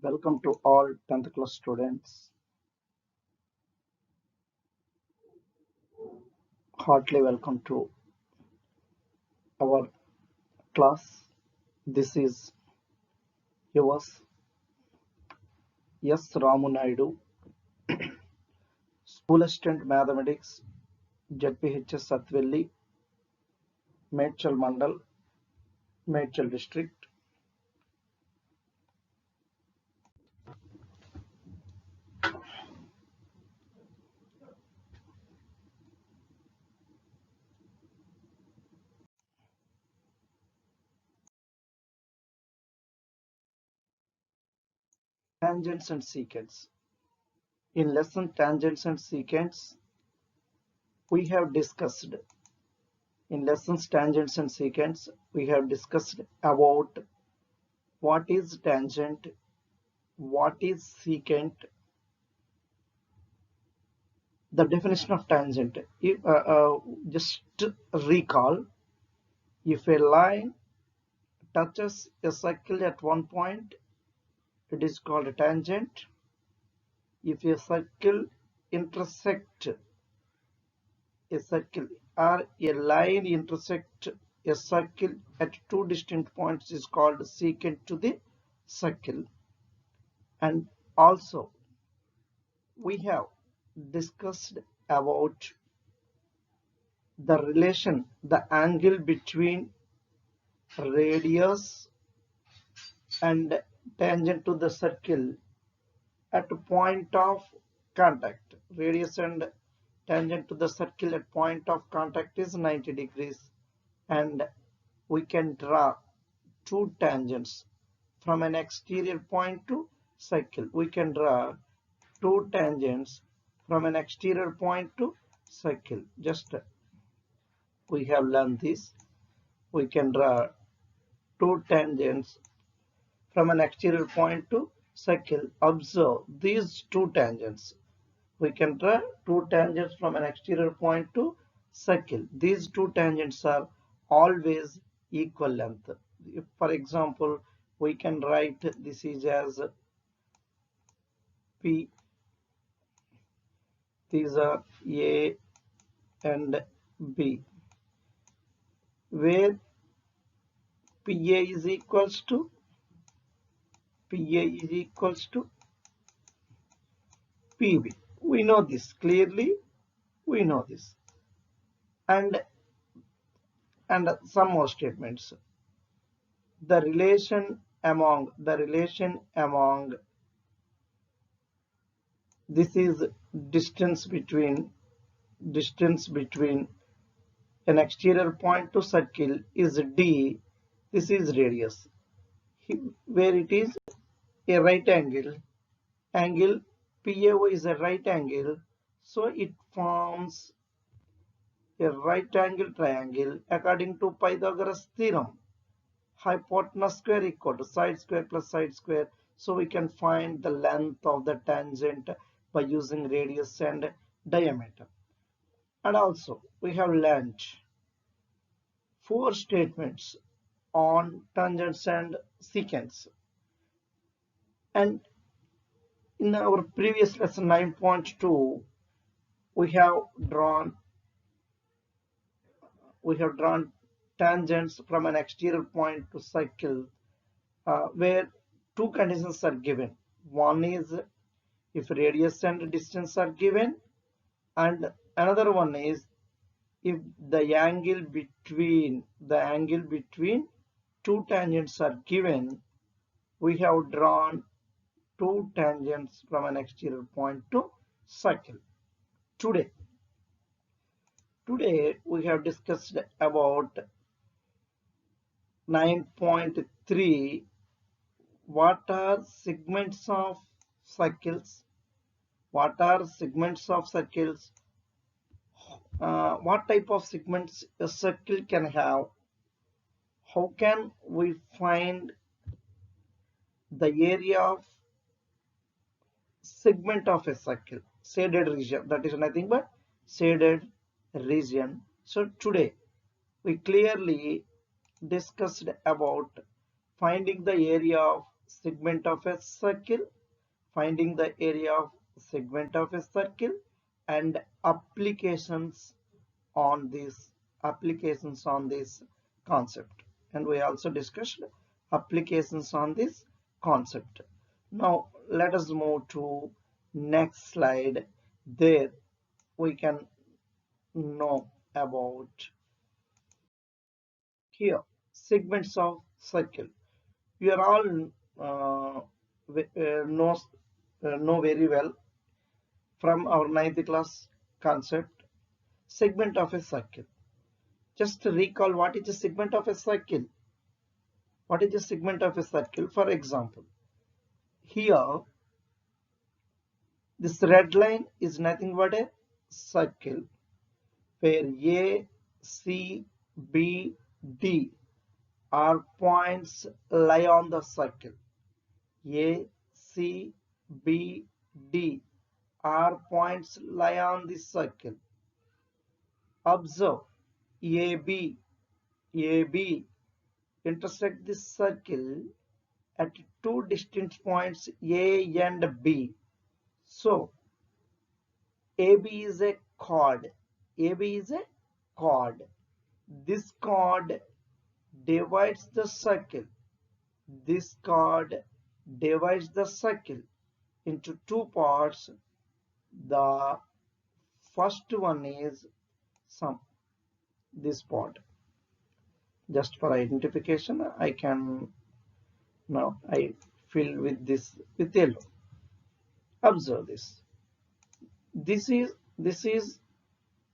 Welcome to all 10th class students. Heartily welcome to our class. This is yours, S. Ramu Naidu, School Assistant Mathematics, ZPHS Satvelli, Medchal Mandal, Medchal District. Tangents and secants. In lesson tangents and secants, we have discussed in lessons tangents and secants, we have discussed about what is tangent, what is secant, the definition of tangent. Just recall, if a line touches a circle at one point, it is called a tangent. If a circle intersect a circle or a line intersect a circle at two distinct points, is called secant to the circle. And also we have discussed about the relation, the angle between radius and tangent to the circle at a point of contact. Radius and tangent to the circle at point of contact is 90 degrees, and we can draw two tangents from an exterior point to circle. We can draw two tangents from an exterior point to circle. Just we have learned this. We can draw two tangents from an exterior point to circle. Observe these two tangents. We can draw two tangents from an exterior point to circle. These two tangents are always equal length. If, for example, we can write this is as P. These are A and B, where PA is equals to PB. We know this clearly. We know this, and some more statements. The relation among this is distance between an exterior point to circle is D. This is radius, where it is a right angle. Angle PAO is a right angle, so it forms a right angle triangle according to Pythagoras theorem. Hypotenuse square equal to side square plus side square. So we can find the length of the tangent by using radius and diameter. And also we have learned four statements on tangents and secants. And in our previous lesson 9.2, we have drawn tangents from an exterior point to circle, where two conditions are given. One is if radius and distance are given, and another one is if the angle between two tangents are given. We have drawn two tangents from an exterior point to circle. Today we have discussed about 9.3. What are segments of circles? What type of segments a circle can have? How can we find the area of segment of a circle? Shaded region, that is nothing but shaded region. So today we clearly discussed about finding the area of segment of a circle, finding the area of segment of a circle, and applications on this concept. And we also discussed applications on this concept. Now let us move to next slide. There we can know about here segments of circle. We are all know very well from our ninth class concept segment of a circle. Just to recall, what is a segment of a circle? What is a segment of a circle? For example, here this red line is nothing but a circle where A, C, B, D are points lie on the circle. A, C, B, D are points lie on the circle. Observe AB intersect this circle at two distinct points A and B. So AB is a chord. AB is a chord. This chord divides the circle. This chord divides the circle into two parts. The first one is this part. Just for identification, I fill with this with yellow. Observe this. This is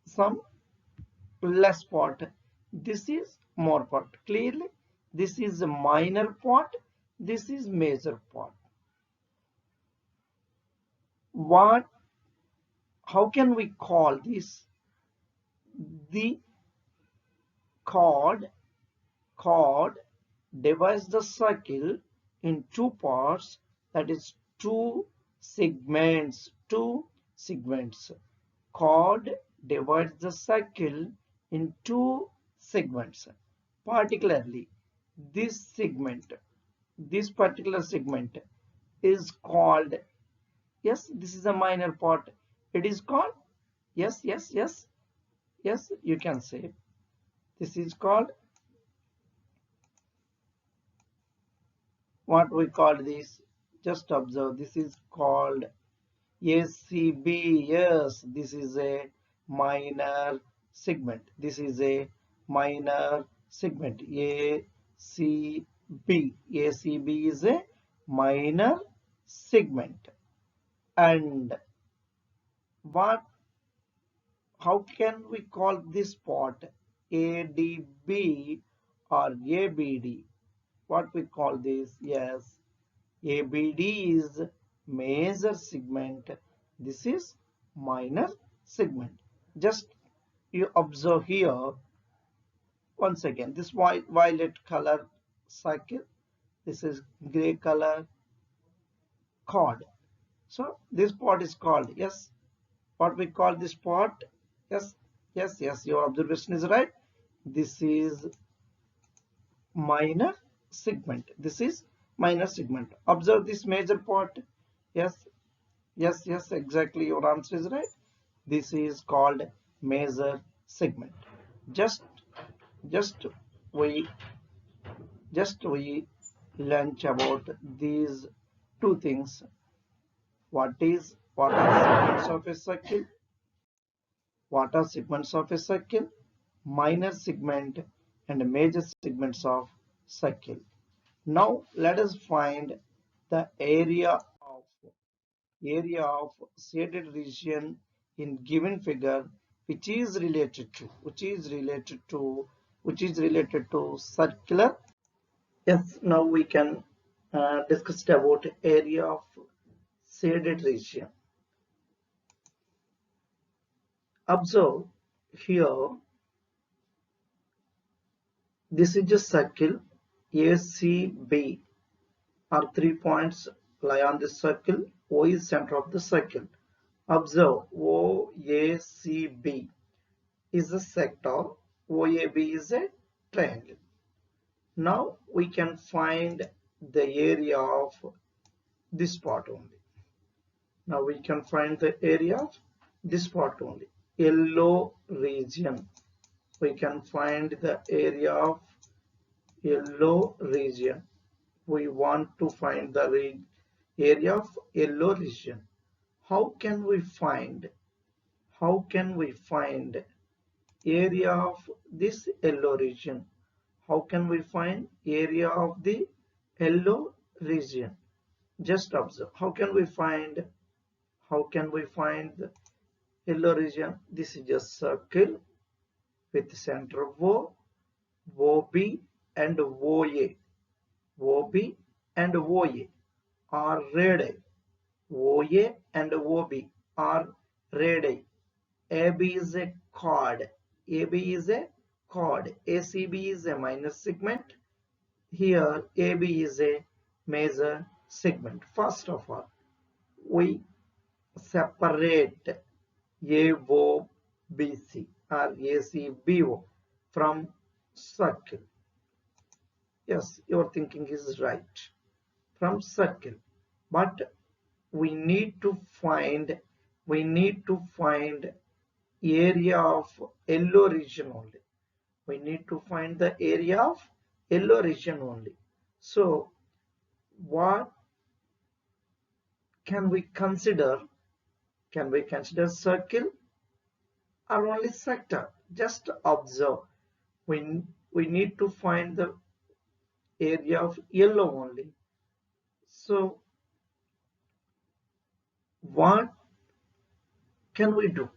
some less part. This is more part. Clearly, this is a minor part. This is major part. How can we call this? The chord divides the circle in two parts, that is two segments. Chord divides the circle in two segments. Particularly this particular segment is called, yes, this is a minor part. It is called, yes, you can say, this is called, what we call this? Just observe, this is called ACB. Yes, this is a minor segment. This is a minor segment. ACB is a minor segment. And how can we call this part? ADB or ABD? What we call this? Yes, ABD is major segment. This is minor segment. Just you observe here once again this violet color circle. This is gray color chord. So this part is called, yes, what we call this part? Yes, your observation is right. This is minor segment. This is minor segment. Observe this major part. Yes, exactly, your answer is right. This is called major segment. Just we learned about these two things. What are segments of a circle? What are segments of a circle? Minor segment and major segments of circle. Now let us find the area of shaded region in given figure, which is related to circular. Yes, now we can discuss about area of shaded region. Observe here, this is a circle. ACB are 3 points lie on this circle. O is center of the circle. Observe OACB is a sector. OAB is a triangle. Now we can find the area of this part only. Now we can find the area of this part only. Yellow region. We can find the area of yellow region. We want to find the area of yellow region. How can we find? How can we find area of this yellow region? How can we find area of the yellow region? Just observe. How can we find the yellow region? This is a circle with center O, OB and OA. OB and OA are radii. OA and OB are radii. AB is a chord. AB is a chord. ACB is a minor segment. Here AB is a major segment. First of all, we separate AOBC or ACBO from circle. Yes, your thinking is right. From circle. But we need to find area of yellow region only. We need to find the area of yellow region only. So what can we consider? Can we consider circle or only sector? Just observe. We need to find the area of yellow only. So what can we do?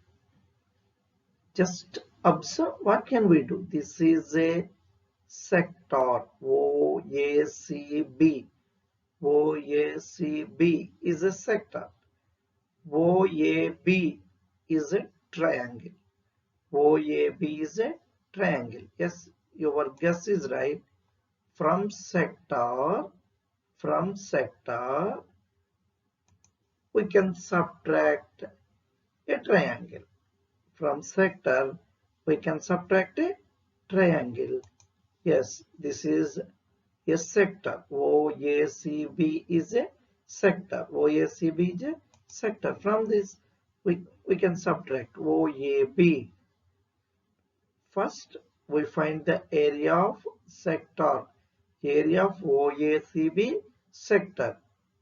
Just observe. What can we do? This is a sector. OACB. OACB is a sector. OAB is a triangle. OAB is a triangle. Yes, your guess is right. From sector, we can subtract a triangle. From sector, we can subtract a triangle. Yes, this is a sector. OACB is a sector. OACB is a sector. From this, we can subtract OAB. First, we find the area of sector. Area of OACB sector.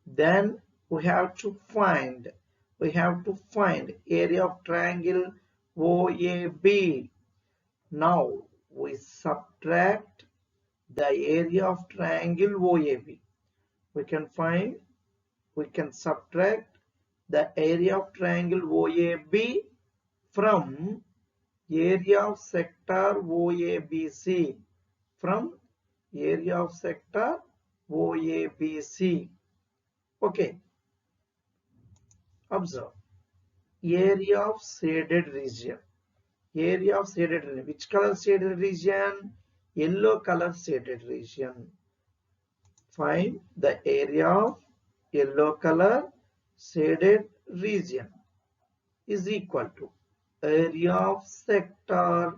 Then we have to find area of triangle OAB. Now we subtract the area of triangle OAB. We can subtract the area of triangle OAB from area of sector OABC. From area of sector OABC. Okay. Observe. Area of shaded region. Area of shaded region. Which color shaded region? Yellow color shaded region. Find the area of yellow color shaded region is equal to area of sector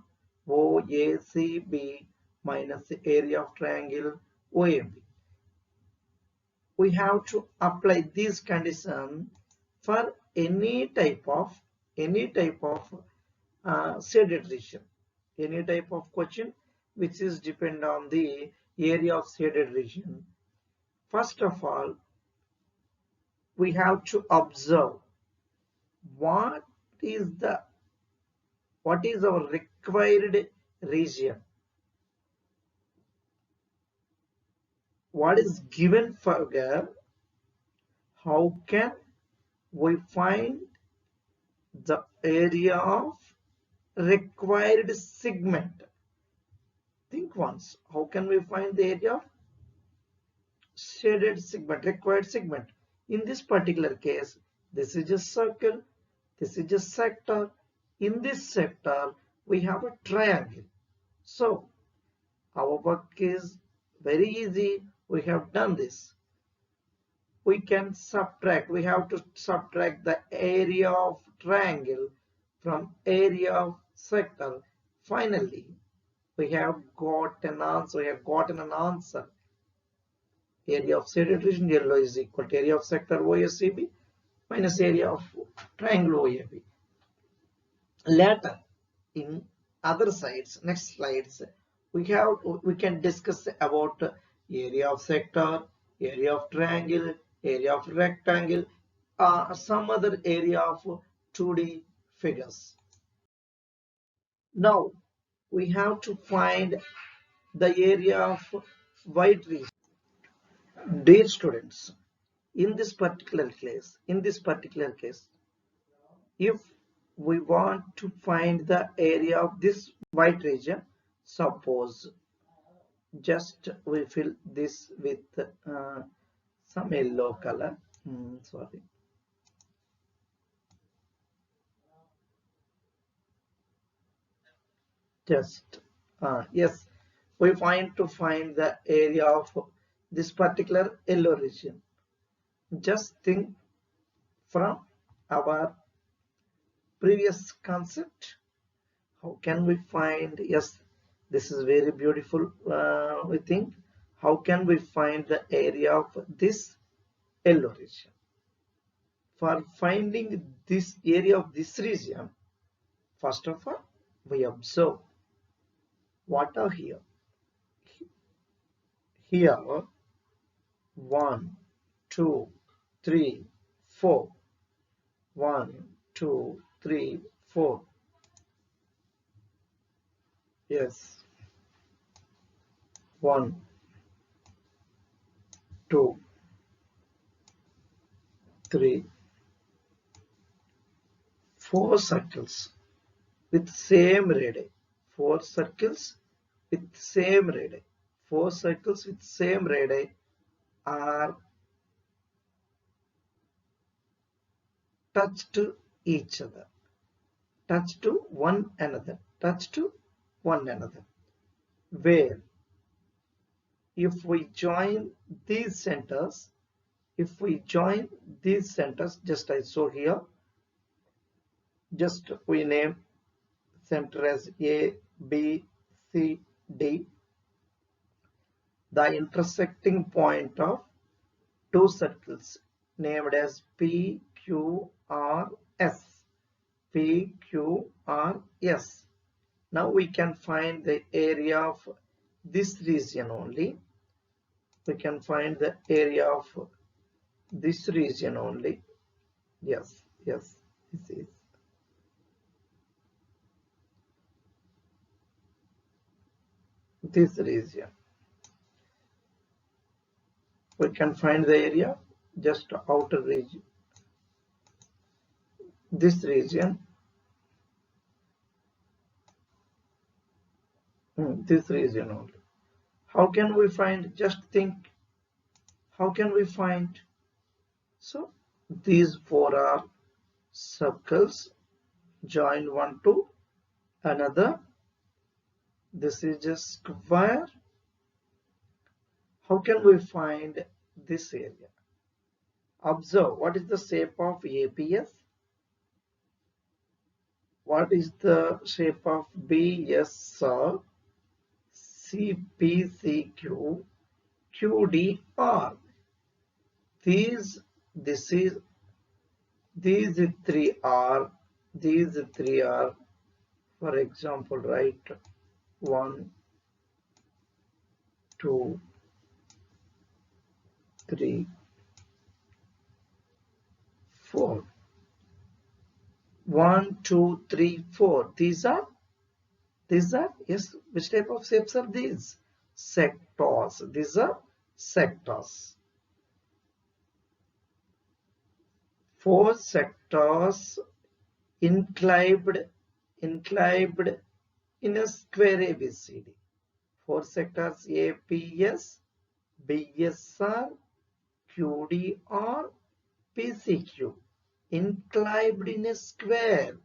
OACB minus the area of triangle OAB. We have to apply this condition for any type of shaded region, any type of question which is depend on the area of shaded region. First of all, we have to observe what is our required region. What is given figure? How can we find the area of required segment? Think once. How can we find the area of shaded segment, required segment? In this particular case, this is a circle, this is a sector. In this sector, we have a triangle. So our work is very easy. We have done this. We can subtract. We have to subtract the area of triangle from area of sector. Finally, we have got an answer. area of shaded region yellow is equal to area of sector OSCB minus area of triangle OAB. Later, in other sides, next slides, we can discuss about area of sector, area of triangle, area of rectangle, some other area of 2D figures. Now we have to find the area of white region. Dear students, in this particular case, if we want to find the area of this white region, suppose just we fill this with some yellow color. Sorry. Just yes, we find the area of this particular yellow region. Just think from our previous concept. How can we find? Yes, this is very beautiful. We think. How can we find the area of this yellow region? For finding this area of this region, first of all, we observe what are here. Here, 1, 2, 3, 4. 1, 2, 3, 4. Yes. 1, 2, 3, 4 circles with same radii. 4 circles with same radii. 4 circles with same radii are touched to each other, touched to one another, touched to one another. Where if we join these centers, just I show here, just we name center as A, B, C, D. The intersecting point of two circles named as P, Q, R, S. P, Q, R, S. Now we can find the area of this region only. We can find the area of this region only. Yes, this is. This region. We can find the area, just outer region. This region. This region only. How can we find? Just think. How can we find? So these 4 are circles join one to another. This is a square. How can we find this area? Observe what is the shape of APS? What is the shape of BSR, CPCQ, QDR? These three are, for example, right? 1, 2, 3, 4. 1, 2, 3, 4. These are yes. Which type of shapes are these? Sectors. These are sectors. 4 sectors inclined in a square ABCD. 4 sectors APS, BSR, QDR, PCQ inclined in a square.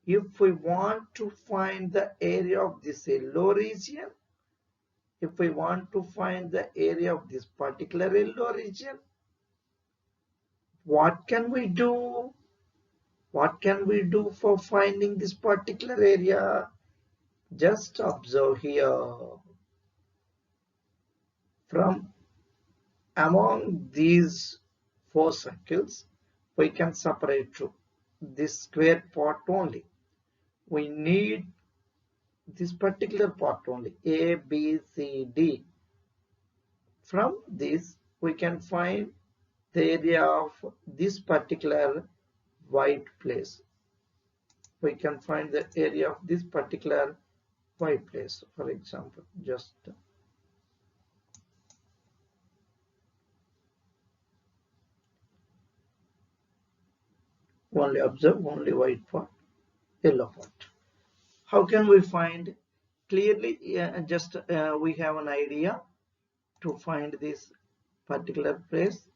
If we want to find the area of this yellow region, if we want to find the area of this particular yellow region, what can we do? What can we do for finding this particular area? Just observe here. From Among these four circles, we can separate to this square part only. We need this particular part only, A, B, C, D. From this, we can find the area of this particular white place. We can find the area of this particular white place. For example, just only observe only white part, yellow part. How can we find clearly? Just we have an idea to find this particular place.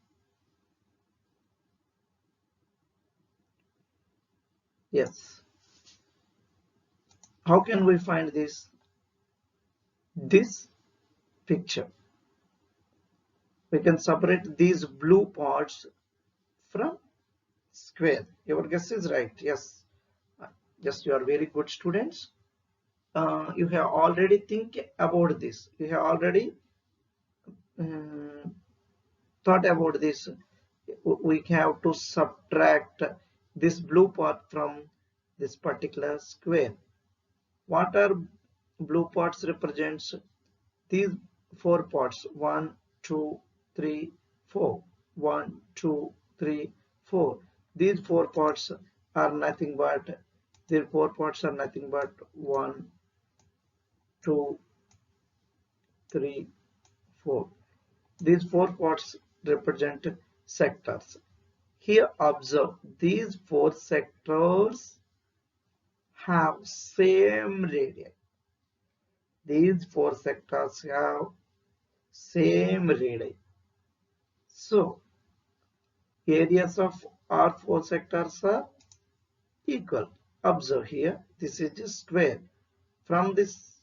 Yes. How can we find this picture? We can separate these blue parts from square. Your guess is right. Yes. Yes, you are very good students. You have already think about this. You have already thought about this. We have to subtract this blue part from this particular square. What are blue parts represents? These four parts: 1, 2, 3, 4. 1, 2, 3, 4. These four parts are nothing but 1, 2, 3, 4. These four parts represent sectors. Here observe these four sectors have same radii. These four sectors have same radii. So areas of our four sectors are equal. Observe here, this is a square. From this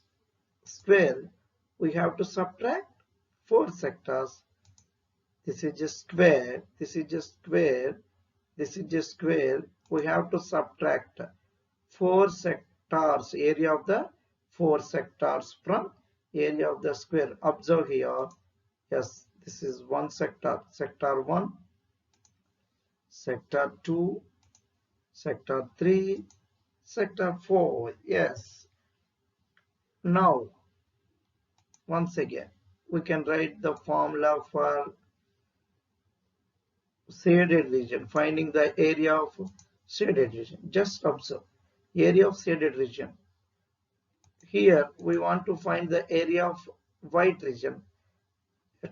square, we have to subtract four sectors. This is a square, this is a square, this is a square. We have to subtract four sectors, area of the four sectors from area of the square. Observe here, yes, this is one sector, sector 1, sector 2, sector 3, sector 4. Yes. Now, once again, we can write the formula for shaded region, finding the area of shaded region. Just observe, area of shaded region. Here, we want to find the area of white region.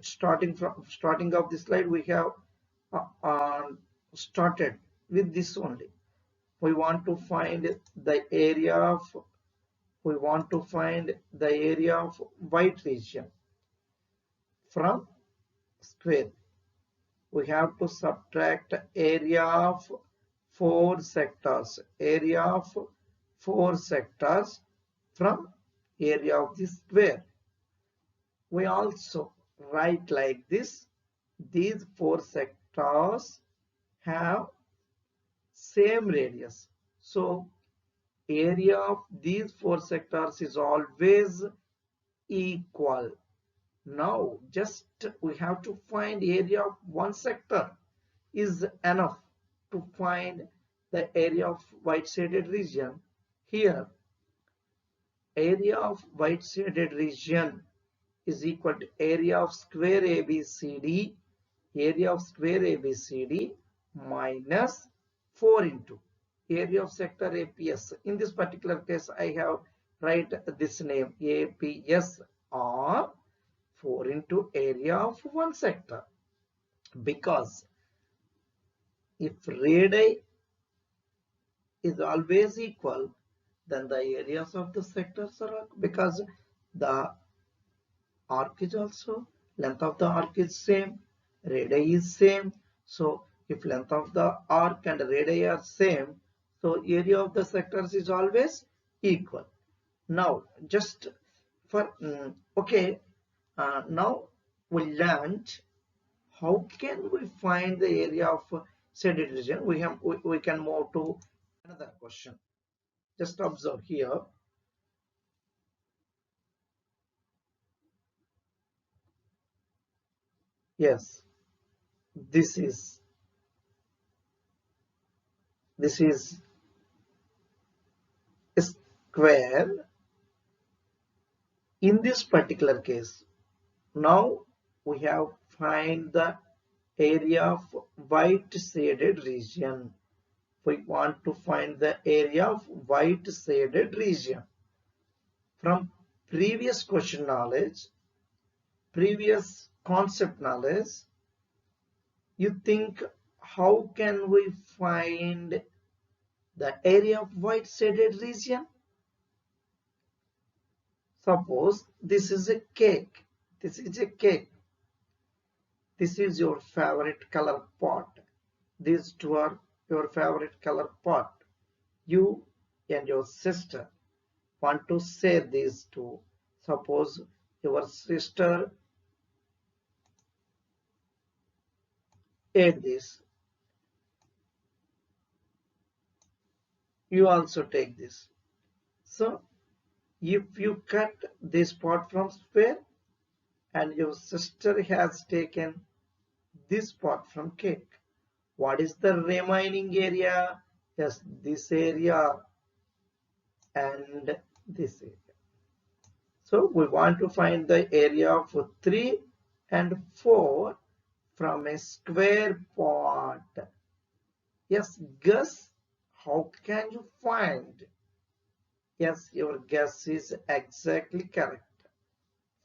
Starting of this slide, we have started with this only. We want to find the area of white region from square. We have to subtract area of four sectors from area of the square. We also write like this: these four sectors have same radius, so area of these four sectors is always equal. Now just we have to find area of one sector is enough to find the area of white shaded region. Here, area of white shaded region is equal to area of square ABCD, minus 4 into area of sector APS. In this particular case, I have write this name APS, or 4 into area of one sector, because if radii is always equal, then the areas of the sectors are, because the arc is also, length of the arc is same, radii is same. So if length of the arc and radii are same, so area of the sectors is always equal. Now just for okay, now we learned how can we find the area of shaded region. We can move to another question. Just observe here. Yes, this is this is a square in this particular case. Now we have find the area of white shaded region. We want to find the area of white shaded region. From previous question knowledge, previous concept knowledge, you think how can we find the area of white shaded region? Suppose this is a cake. This is a cake. This is your favorite color pot. These two are your favorite color pot. You and your sister want to say these two. Suppose your sister ate this. You also take this. So if you cut this pot from square and your sister has taken this pot from cake, what is the remaining area? Yes, this area and this area. So we want to find the area of 3 and 4 from a square pot. Yes, guess how can you find? Yes, your guess is exactly correct.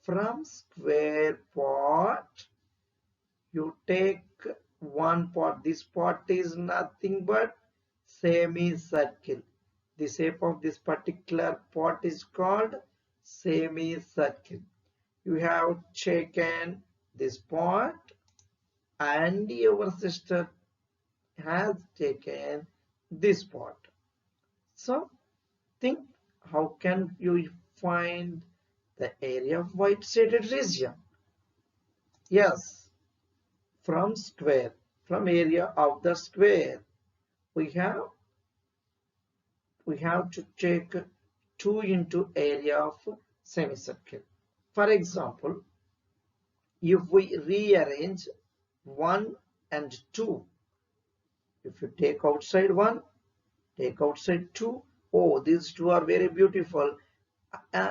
From square pot, you take one pot. This pot is nothing but semicircle. The shape of this particular pot is called semicircle. You have taken this pot and your sister has taken this pot. So think how can you find the area of white shaded region? Yes, from square, from area of the square, we have to take 2 into area of semicircle. For example, if we rearrange 1 and 2, if you take outside 1, take outside 2, oh, these two are very beautiful.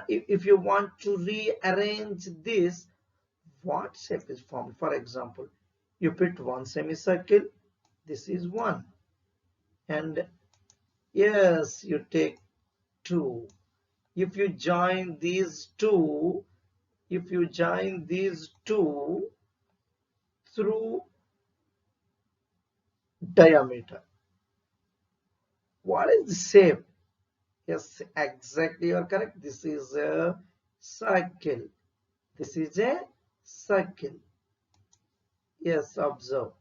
If you want to rearrange this, what shape is formed? For example, you put one semicircle, this is 1, and yes, you take 2. If you join these two, through diameter, what is the shape? Yes, exactly, you are correct. This is a circle. This is a circle. Yes, observe.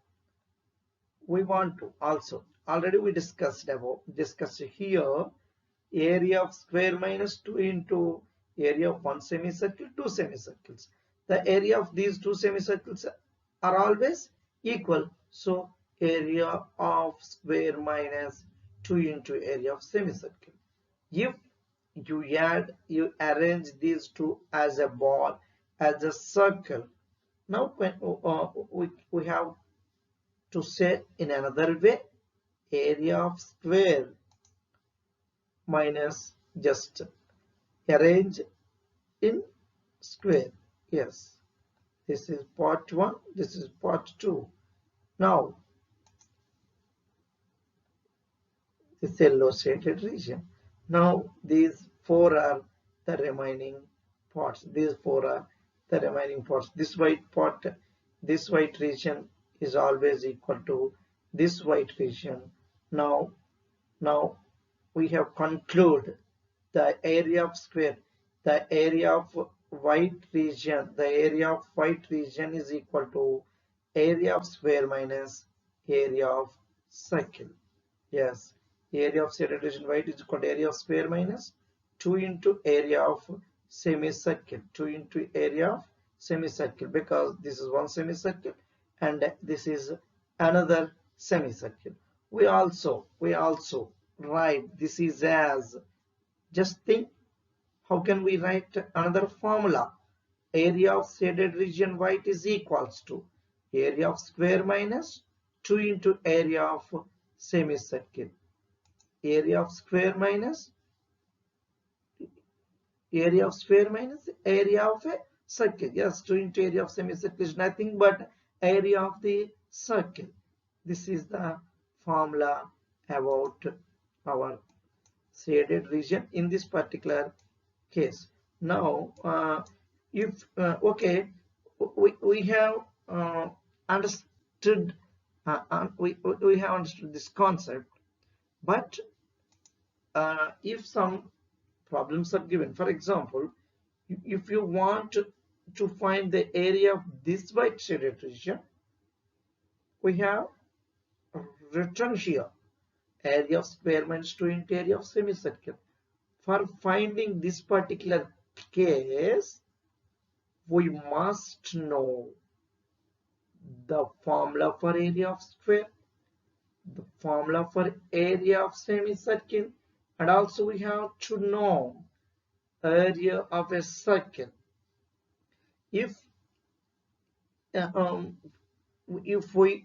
We want to also, already we discussed here, area of square minus 2 into area of one semicircle, two semicircles. The area of these two semicircles are always equal. So area of square minus 2 into area of semicircle. If you arrange these two as a ball, as a circle. Now when we have to say in another way, area of square minus, just arrange in square. Yes, this is part 1, this is part 2. Now this yellow shaded region. Now these 4 are the remaining parts. These 4 are the remaining parts. This white part, this white region is always equal to this white region. Now we have concluded the area of square, the area of white region, the area of white region is equal to area of square minus area of circle. Yes, area of shaded region white is equal to area of square minus 2 into area of semicircle, 2 into area of semicircle, because this is one semicircle and this is another semicircle. We also write this is as, just think how can we write another formula? Area of shaded region white is equals to, area of square minus 2 into area of semicircle. Area of square minus area of a circle. Yes, 2 into area of semicircle is nothing but area of the circle. This is the formula about our shaded region in this particular case. Now, if okay, we have understood we have understood this concept, but if some problems are given, for example, if you want to find the area of this white shaded region, we have written here area of square minus 2 into area of semicircle. For finding this particular case, we must know the formula for area of square, the formula for area of semicircle, and also we have to know area of a circle. If we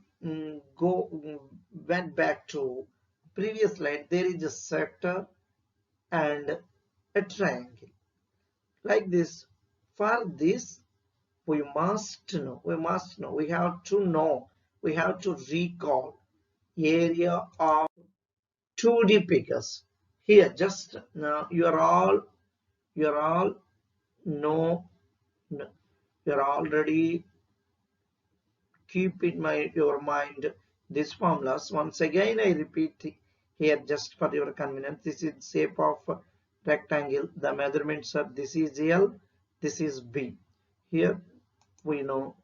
went back to previous slide, there is a sector and a triangle like this. For this, we have to recall area of 2D figures. Here, just now you are all know, you are already keep in your mind these formulas. Once again, I repeat here just for your convenience. This is shape of rectangle. The measurements are this is L, this is B. Here we know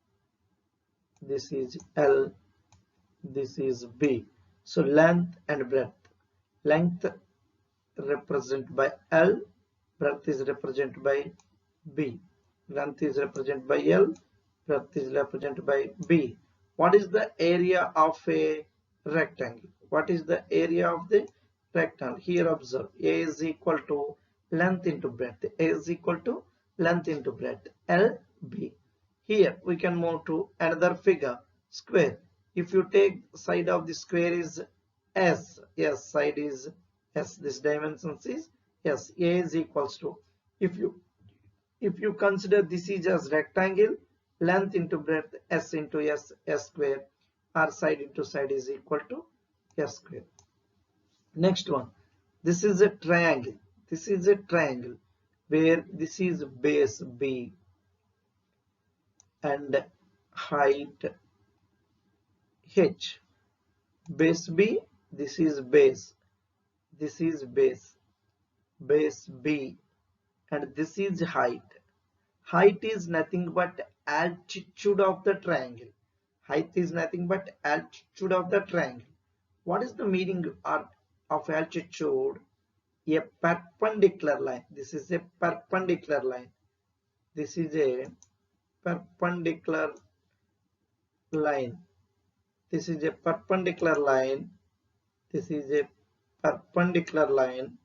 this is L, this is B. So length and breadth. Length represented by L, breadth is represented by B. Length is represented by L, breadth is represented by B. What is the area of a rectangle? What is the area of the rectangle? Here observe, A is equal to length into breadth. A is equal to length into breadth. L, B. Here we can move to another figure, square. If you take side of the square is S, yes, side is S, this dimension is S. A is equals to, if you consider this is as rectangle, length into breadth, S into S, S square, or side into side is equal to S square. Next one, this is a triangle. This is a triangle where this is base B and height H. Base B, this is base B, and this is height. Height is nothing but altitude of the triangle. Height is nothing but altitude of the triangle. What is the meaning of altitude? A perpendicular line. This is a perpendicular line. This is a perpendicular line. This is a perpendicular line. This is a perpendicular line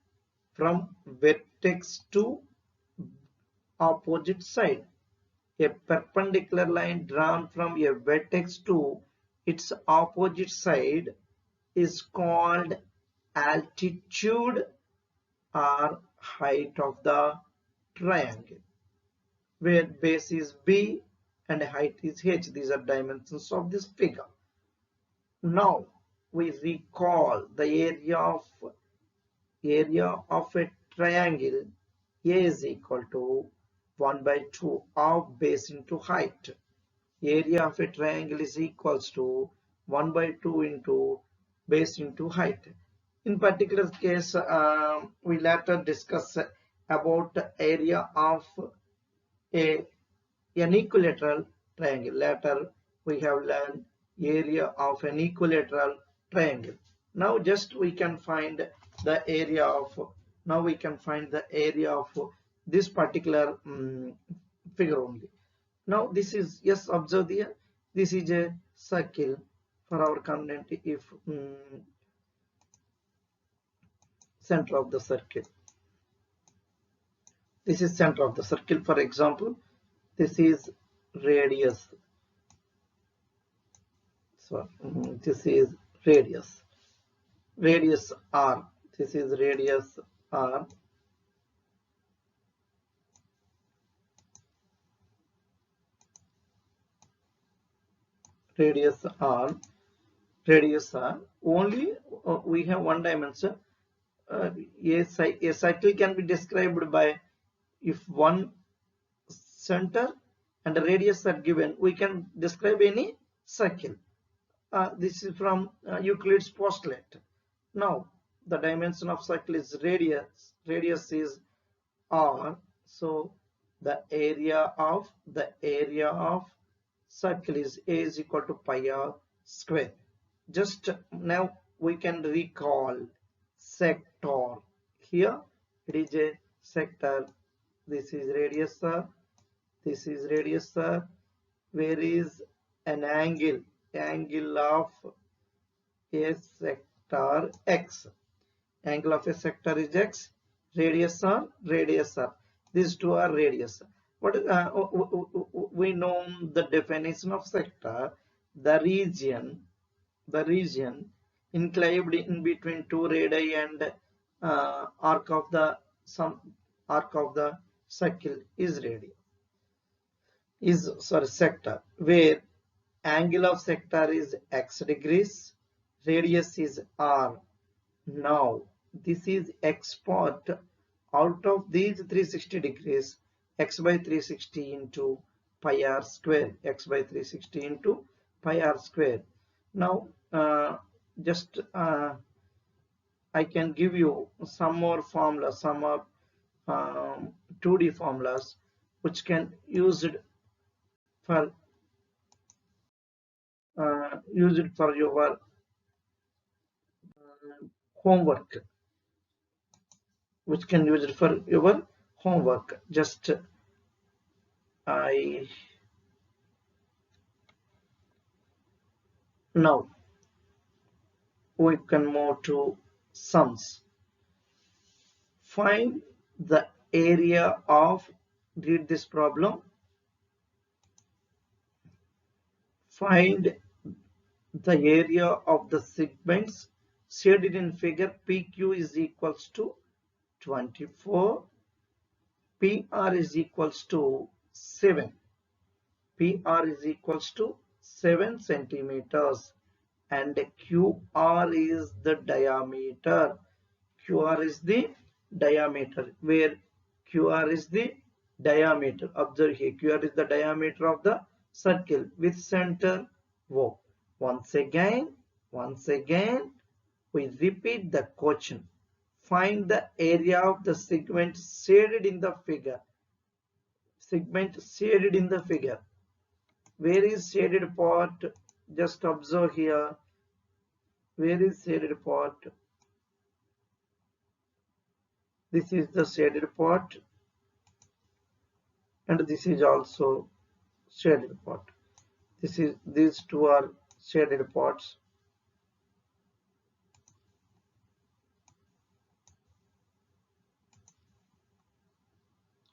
from vertex to opposite side. A perpendicular line drawn from a vertex to its opposite side is called altitude or height of the triangle, where base is B and height is H. These are dimensions of this figure. Now we recall the area of a triangle. A is equal to 1 by 2 of base into height. Area of a triangle is equals to 1 by 2 into base into height. In particular case, we later discuss about the area of an equilateral triangle. Later we have learned area of an equilateral triangle. Now just we can find the area of this particular figure only. Now this is, yes, observe here, this is a circle for our content. If center of the circle, this is center of the circle. For example, this is radius So this is radius. Radius R. This is radius R. Radius R. Radius R. Only we have one dimension. A cycle can be described by if one center and a radius are given, we can describe any circle. This is from Euclid's postulate. Now, the dimension of circle is radius. Radius is R. So, the area of circle is A is equal to pi r square. Just now we can recall sector. Here it is a sector. This is radius R. This is radius R. Where is an angle? Angle of a sector x. Angle of a sector is x. Radius R. Radius R. These two are radius. What we know the definition of sector? The region enclaved in between two radii and arc of the circle is sector, where angle of sector is x degrees, radius is r. Now this is x part. Out of these 360 degrees, x by 360 into pi r square, x by 360 into pi r square. Now just I can give you some more formulas, some more 2D formulas which can use it for your homework, which can use it for your homework. Just now we can move to sums. Find the area of, read this problem, find the area of the segments shaded in figure. PQ is equals to 24, PR is equals to 7, PR is equals to 7 centimeters, and QR is the diameter. QR is the diameter, where QR is the diameter. Observe here, QR is the diameter of the circle with center O. Once again, we repeat the question. Find the area of the segment shaded in the figure. Segment shaded in the figure. Where is shaded part? Just observe here. Where is shaded part? This is the shaded part, and this is also shaded part. These two are shaded parts.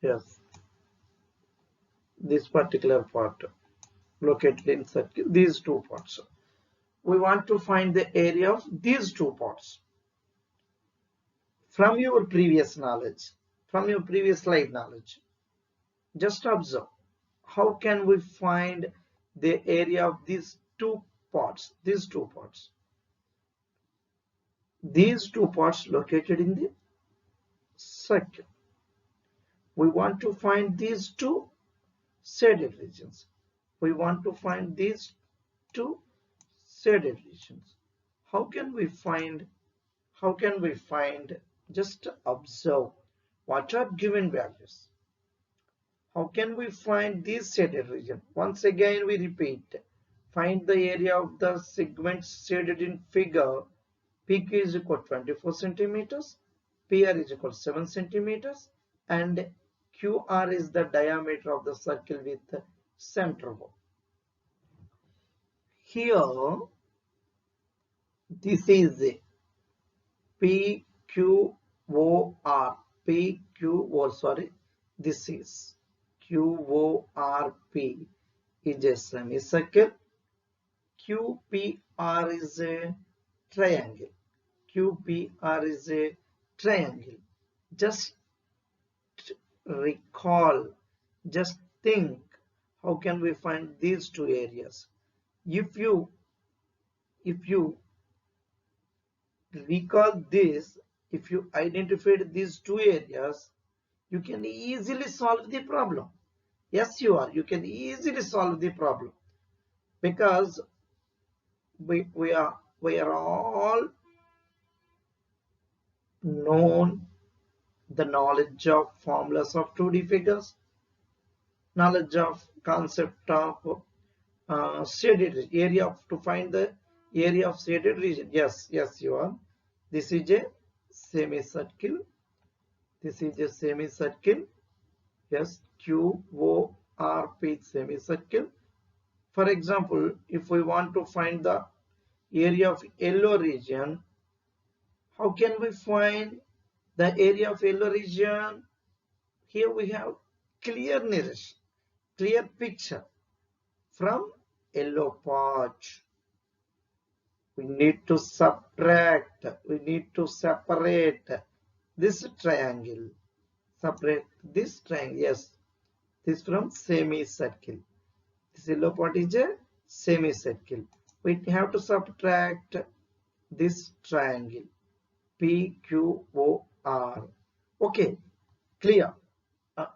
Yes, this particular part located in circle, these two parts. We want to find the area of these two parts. From your previous knowledge, from your previous slide knowledge, just observe how can we find the area of these two parts, these two parts located in the circle. We want to find these two shaded regions. We want to find these two shaded regions. How can we find? Just observe what are given values. How can we find this shaded region? Once again we repeat. Find the area of the segments shaded in figure. PQ is equal to 24 centimeters, PR is equal to 7 centimeters, and QR is the diameter of the circle with center O. Here, this is PQOR. This is QORP is a semicircle. QPR is a triangle. QPR is a triangle. Just recall, just think, how can we find these two areas? If you recall this, if you identified these two areas, you can easily solve the problem. Yes, you can easily solve the problem, because we are all known the knowledge of formulas of 2D figures, knowledge of concept of shaded area to find the area of shaded region. Yes, you are. This is a semicircle. This is a semicircle. Yes, QORP semicircle. For example, if we want to find the area of yellow region, how can we find the area of yellow region? Here we have clear narration, clear picture from yellow patch. We need to subtract, we need to separate this triangle. Separate this triangle, yes, this from semicircle. This yellow part is a semicircle. We have to subtract this triangle PQOR. Okay, clear.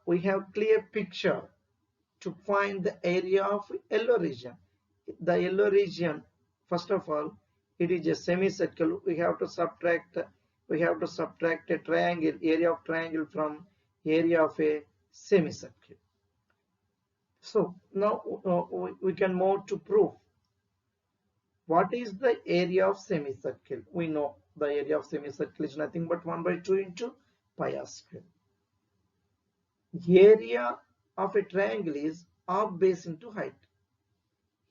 We have clear picture to find the area of yellow region. The yellow region, first of all, it is a semicircle. We have to subtract a triangle, area of triangle from area of a semicircle. So now we can move to proof. What is the area of semicircle? We know the area of semicircle is nothing but 1/2 into pi r square. Area of a triangle is half base into height.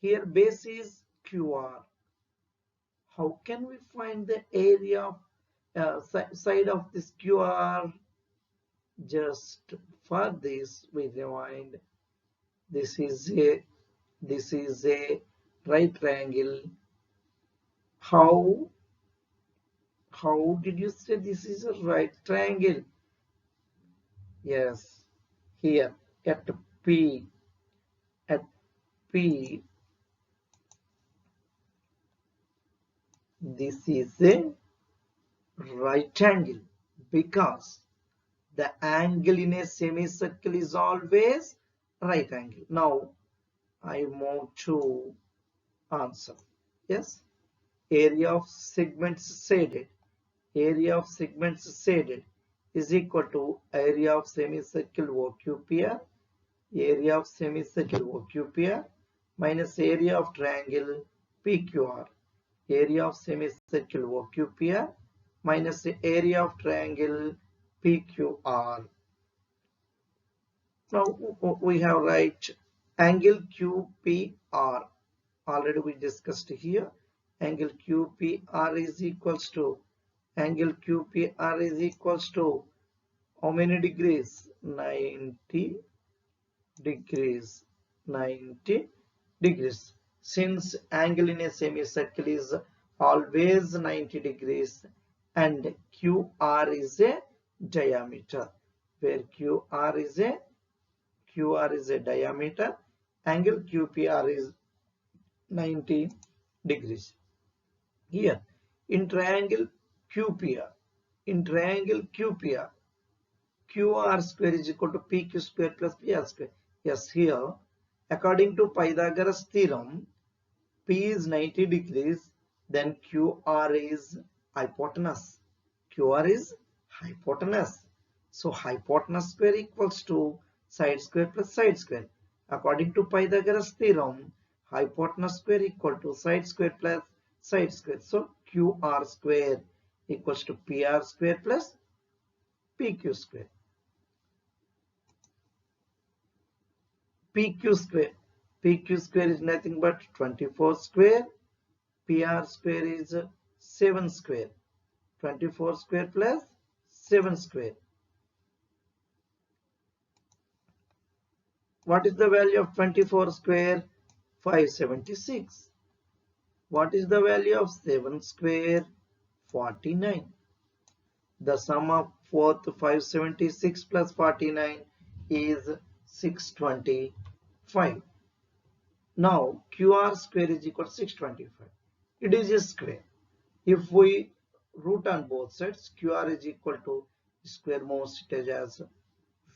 Here base is QR. How can we find the area of side of this QR? Just for this we rewind. This is a right triangle. How did you say this is a right triangle? Yes, here at P, this is a right angle, because the angle in a semicircle is always right angle. Now I move to answer. Yes, area of segments shaded. Area of segments shaded is equal to area of semicircle OQPR, area of semicircle OQPR minus area of triangle PQR, area of semicircle OQPR minus the area of triangle PQR. Now we have right angle QPR. Already we discussed here. Angle QPR is equals to how many degrees? 90 degrees. 90 degrees. Since angle in a semicircle is always 90 degrees and QR is a diameter, where QR is a diameter, angle QPR is 90 degrees. Here in triangle QPR, QR square is equal to PQ square plus PR square. Yes, here according to Pythagoras theorem, P is 90 degrees, then QR is hypotenuse. QR is hypotenuse. So hypotenuse square equals to side square plus side square. According to Pythagoras theorem, hypotenuse square equal to side square plus side square. So QR square equals to PR square plus PQ square. PQ square is nothing but 24 square. PR square is 7 square. 24 square plus 7 square. What is the value of 24 square? 576. What is the value of 7 square? 49. The sum of fourth 576 plus 49 is 625. Now QR square is equal to 625. It is a square. If we root on both sides, QR is equal to square most it as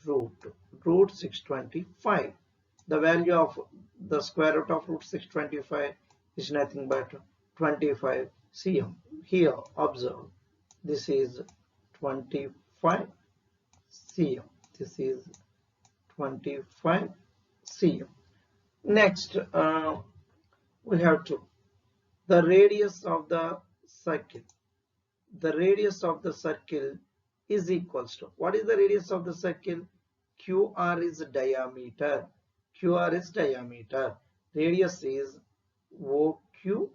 root 625. The value of the square root of root 625 is nothing but 25 cm. Here observe, this is 25 cm. This is 25 cm. Next, we have to the radius of the circle. The radius of the circle is equals to, what is the radius of the circle? QR is diameter. QR is diameter. Radius is OQ,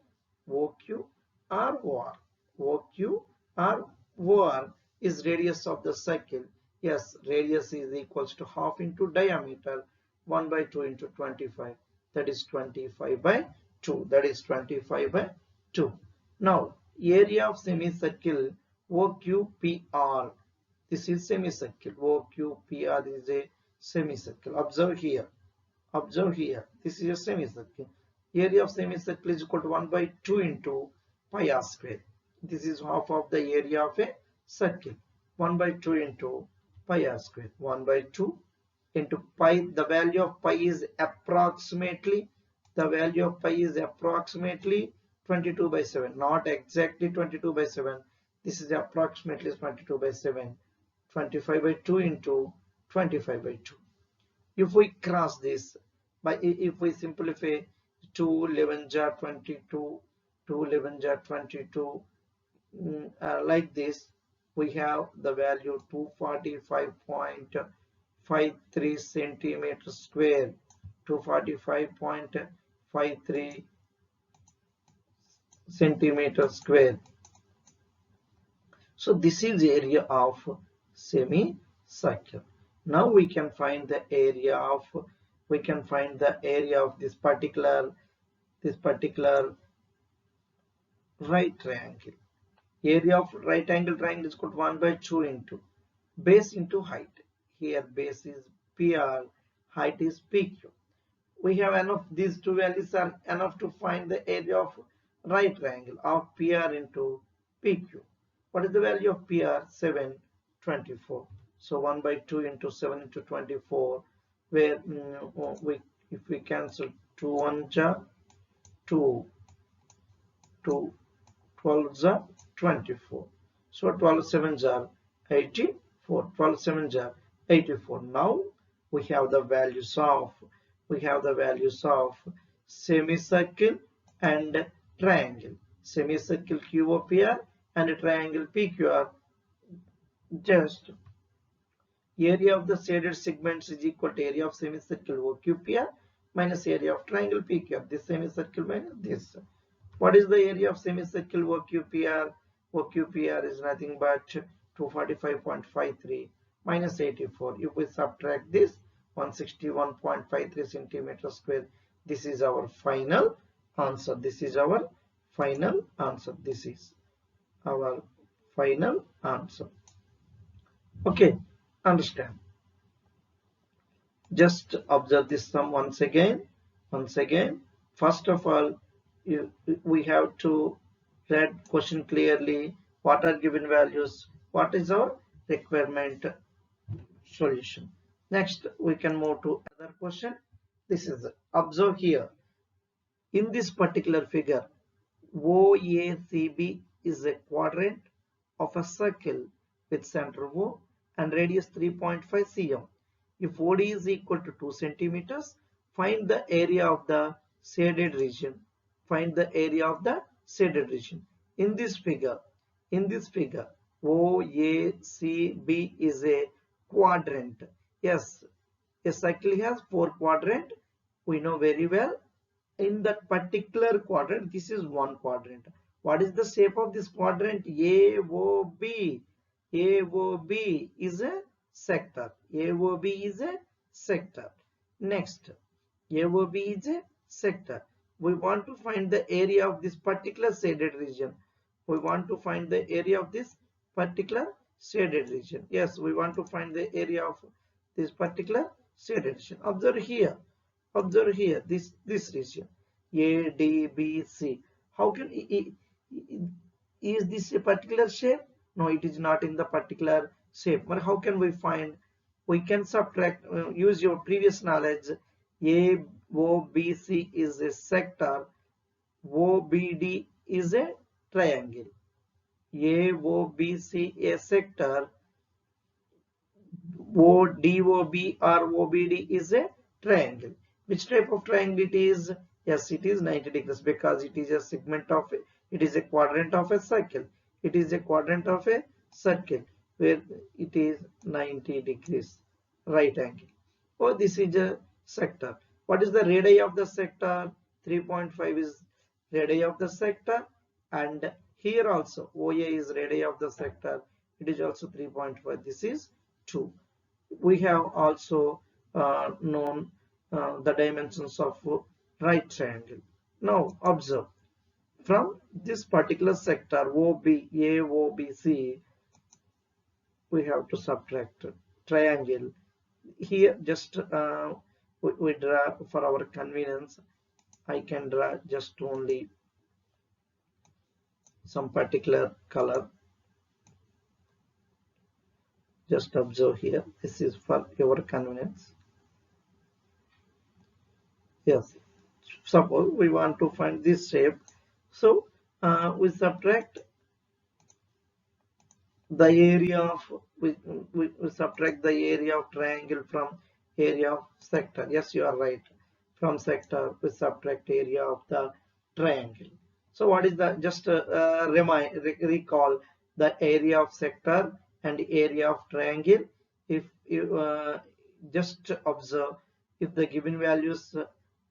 OQ or OR. OQ or OR is radius of the circle. Yes, radius is equals to half into diameter, 1 by 2 into 25. That is 25 by 2. That is 25 by 2. Now, area of semicircle OQPR. This is semicircle. OQPR is a semicircle. Observe here. Observe here. This is a semicircle. Area of semicircle is equal to 1 by 2 into pi r square. This is half of the area of a circle. 1 by 2 into pi r square. 1 by 2 into pi. The value of pi is approximately. The value of pi is approximately 22 by 7. Not exactly 22 by 7. This is approximately 22 by 7. 25 by 2 into 25 by 2. If we cross this, if we simplify 2 11 jar 22, 2 11 jar 22, like this, we have the value 245.53 centimeters square. 245.53 centimeters square. So this is the area of semicircle. Now we can find the area of this particular right triangle. Area of right angle triangle is called 1 by 2 into base into height. Here base is PR, height is PQ. We have enough, these two values are enough to find the area of right triangle of PR into PQ. What is the value of PR? 724. So 1 by 2 into 7 into 24, where if we cancel 2 1 jar 2, 12 jar 24. So 12 7 jar 84. 12 7 jar 84. Now we have the values of semicircle and triangle. Semicircle QOPR and triangle PQR. Just area of the shaded segments is equal to area of semicircle OQPR minus area of triangle PQR. This semicircle minus this. What is the area of semicircle OQPR? OQPR is nothing but 245.53 minus 84. If we subtract this, 161.53 centimeters square. This is our final answer. This is our final answer. This is our final answer. Okay, understand. Just observe this sum once again. First of all, we have to read question clearly. What are given values? What is our requirement solution? Next, we can move to another question. This is, observe here. In this particular figure, OACB is a quadrant of a circle with center O and radius 3.5 cm. If OD is equal to 2 centimeters, find the area of the shaded region. Find the area of the shaded region. In this figure, OACB is a quadrant. Yes, a circle has 4 quadrants. We know very well. In that particular quadrant, this is one quadrant. What is the shape of this quadrant? AOB. AOB is a sector. AOB is a sector. Next, AOB is a sector. we want to find the area of this particular shaded region. We want to find the area of this particular shaded region. Yes, we want to find the area of this particular shaded region. Observe here this region A, D, B, C. How can is this a particular shape? No, it is not in the particular shape. But how can we find? We can subtract, use your previous knowledge. A, O, B, C is a sector. O, B, D is a triangle. A, O, B, C a sector. DOB or OBD is a triangle. Which type of triangle it is? Yes, it is 90 degrees because it is a segment of it is a quadrant of a circle. It is a quadrant of a circle where it is 90 degrees right angle. Oh, this is a sector. What is the radii of the sector? 3.5 is radii of the sector, and here also OA is radii of the sector. It is also 3.5. This is 2. We have also known the dimensions of right triangle. Now observe, from this particular sector AOBC, we have to subtract triangle. Here just we draw for our convenience. I can draw just only some particular color. Just observe here, this is for your convenience. Yes, suppose we want to find this shape, so we subtract the area of we subtract the area of triangle from area of sector. Yes, you are right. From sector we subtract area of the triangle. So what is the, just recall the area of sector and area of triangle. If you just observe, if the given values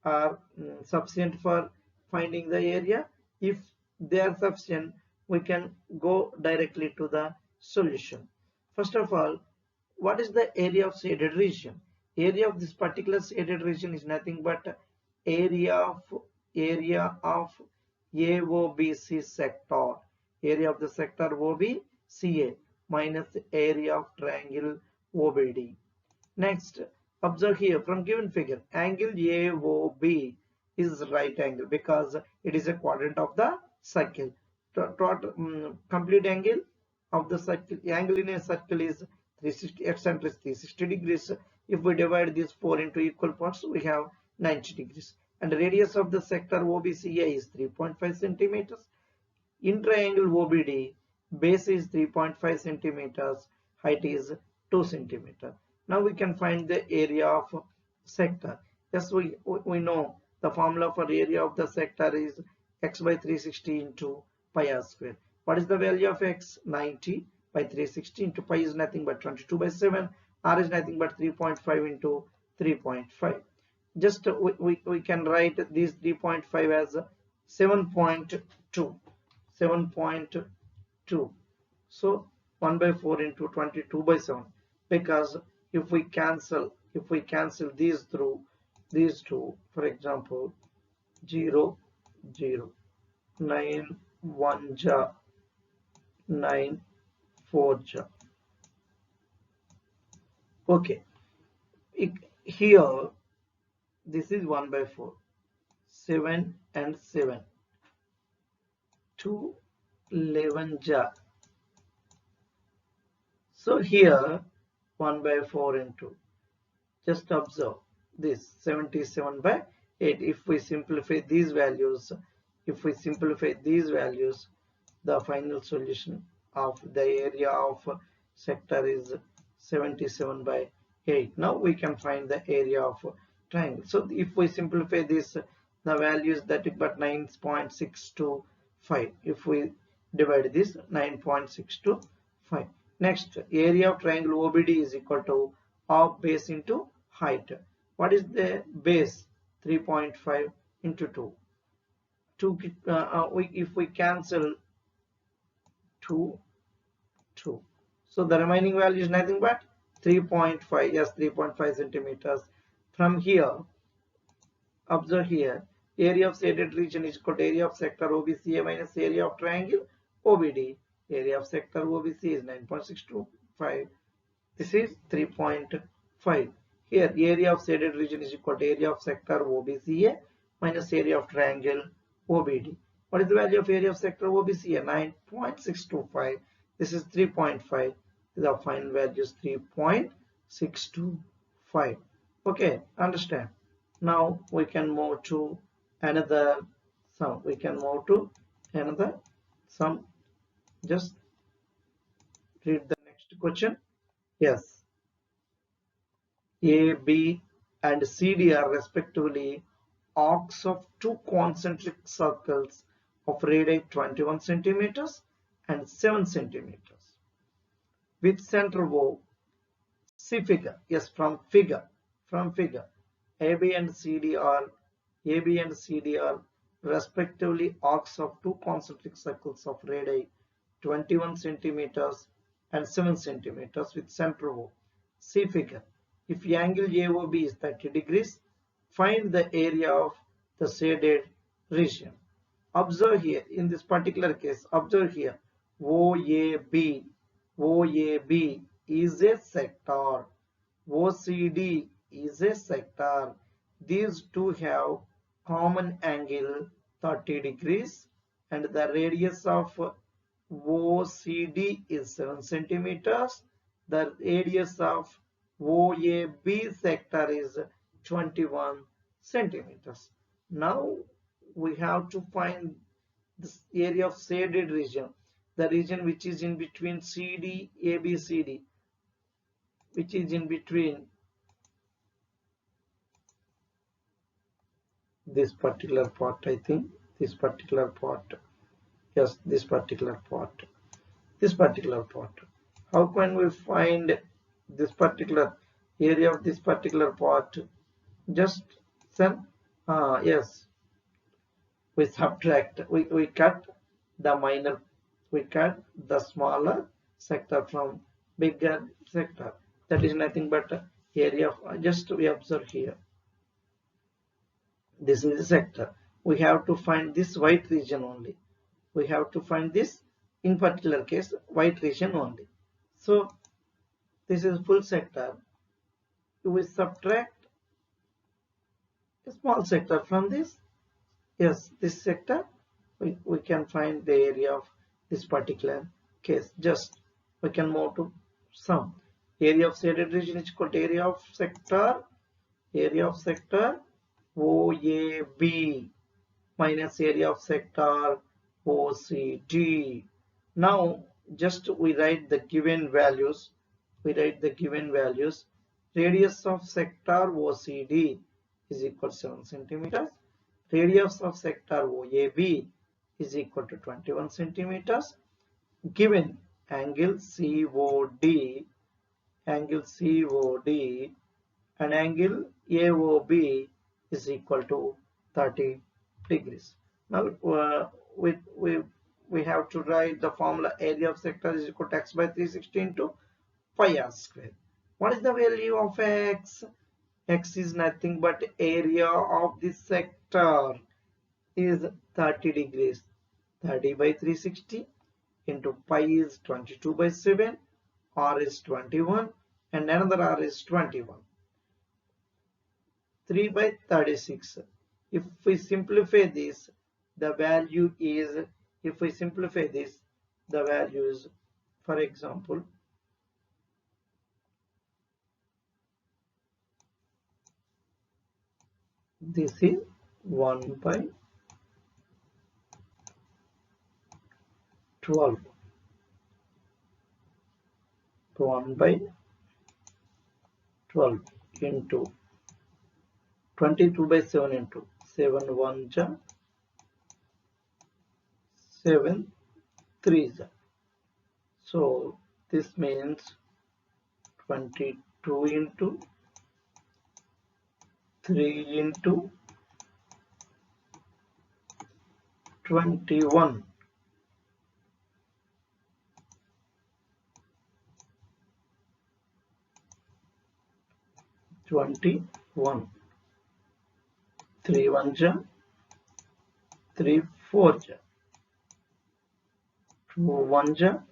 are sufficient for finding the area, if they are sufficient, we can go directly to the solution. First of all, what is the area of shaded region? Area of this particular shaded region is nothing but area of AOBC sector. Area of the sector OBCA minus area of triangle OBD. Next, observe here from given figure, angle AOB is right angle because it is a quadrant of the circle. Complete angle of the circle, angle in a circle is 360, eccentric 360 degrees. If we divide these 4 into equal parts, we have 90 degrees. And the radius of the sector OBCA is 3.5 centimeters. In triangle OBD, base is 3.5 centimeters, height is 2 centimeters. Now we can find the area of sector. Yes, we know the formula for area of the sector is x by 360 into pi r square. What is the value of x? 90 by 360 into pi is nothing but 22 by 7. R is nothing but 3.5 into 3.5. Just we can write this 3.5 as 7.2. 7.2. So 1 by 4 into 22 by 7. Because if we cancel these through these two, for example, 0, 0, 9, 1 ja, 9, 4 ja. Okay, here this is 1 by 4, 7 and 7, 2, 11 ja. So here 1 by 4 into, just observe this 77 by 8. If we simplify these values, the final solution of the area of sector is 77 by 8. Now we can find the area of triangle. So if we simplify this, the value is that but 9.625. If we divide this, 9.625. Next, area of triangle OBD is equal to of base into height. What is the base? 3.5 into 2. If we cancel 2, 2. So the remaining value is nothing but 3.5. Yes, 3.5 centimeters. From here, observe here, area of shaded region is equal to area of sector OBCA minus area of triangle OBD. Area of sector OBC is 9.625. This is 3.5. Here, area of shaded region is equal to area of sector OBCA minus area of triangle OBD. What is the value of area of sector OBCA? 9.625. This is 3.5. The final value is 3.625. Okay, understand. Now we can move to another sum. We can move to another sum. Just read the next question. Yes. A, B, and CD are respectively arcs of two concentric circles of radii 21 centimeters and 7 centimeters with center O. See figure. Yes, from figure. AB and CD are respectively arcs of two concentric circles of radii 21 centimeters and 7 centimeters with center O. See figure. If angle AOB is 30 degrees, find the area of the shaded region. Observe here, in this particular case, observe here, OAB is a sector. OCD is a sector. These two have common angle 30 degrees and the radius of OCD is 7 centimeters. The radius of OAB sector is 21 centimeters. Now we have to find this area of shaded region, the region which is in between CD, ABCD, which is in between this particular part, I think, this particular part. Yes, this particular part. How can we find this particular area of this particular part? Just some, yes, we subtract, we cut the smaller sector from bigger sector. That is nothing but area of, just we observe here. This is the sector. We have to find this white region only. We have to find this, in particular case, white region only. So this is full sector. We subtract a small sector from this. Yes, this sector, we can find the area of this particular case. Just we can move to sum. Area of shaded region is equal to area of sector OAB minus area of sector OCD. Now just we write the given values. Radius of sector OCD is equal to 7 centimeters. Radius of sector OAB is equal to 21 centimeters. Given angle COD and angle AOB is equal to 30 degrees. Now we have to write the formula. Area of sector is equal to x by 360 into pi r square. What is the value of x? X is nothing but area of this sector is 30 degrees. 30 by 360 into pi is 22 by 7. R is 21 and another R is 21. 3 by 36. If we simplify this, the value is, for example, this is 1 by 12. 1 by 12 into 22 by 7 into 7 1 ja 7 3 ja. So this means 22 into 3 into 21. 21. 3 1 ja 3 4 ja, 2 1 ja,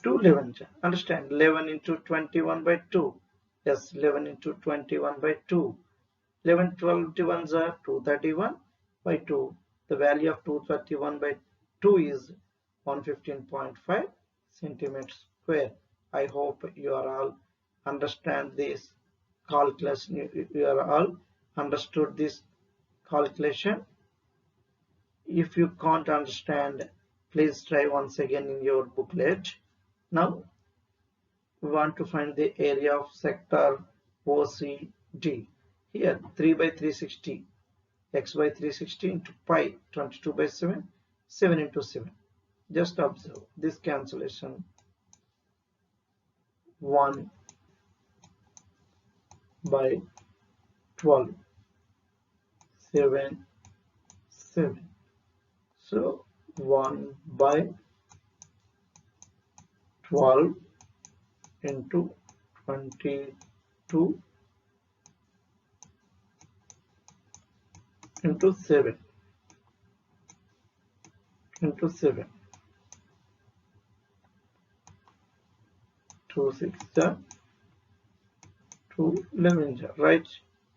2 11 ja. Understand? 11 into 21 by 2. Yes, 11 into 21 by 2. 11 12 dividends are 231 by 2. The value of 231 by 2 is 115.5 centimeters square. I hope you are all understand this calculation. You are all understood this calculation. If you can't understand, please try once again in your booklet. Now we want to find the area of sector OCD. Here 3 by 360, x by 360 into pi 22 by 7, 7 into 7. Just observe this cancellation. 1 by 12, 7, 7. So 1 by 12 into 22 into 7 into 7. 2 6 2 11, right?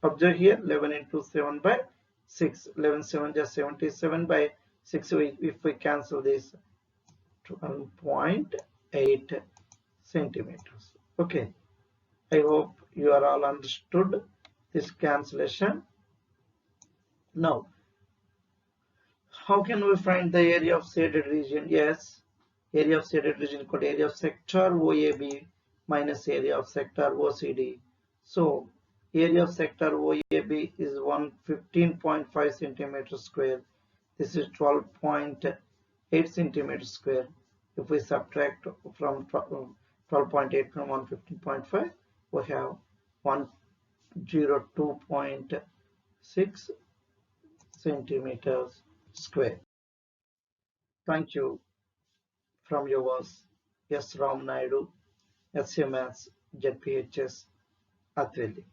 Observe here 11 into 7 by 6. 11 7 just 77 by 6. So if we cancel this, 1.8 centimeters. Okay, I hope you are all understood this cancellation. Now how can we find the area of shaded region? Yes, area of shaded region equal to area of sector OAB minus area of sector OCD. So area of sector OAB is 115.5 centimeters square. This is 12.8 centimeters square. If we subtract from 12.8 from 115.5, we have 102.6 centimeters square. Thank you from yours, S. Ram Naidu, SMS, ZPHS, Atvelli.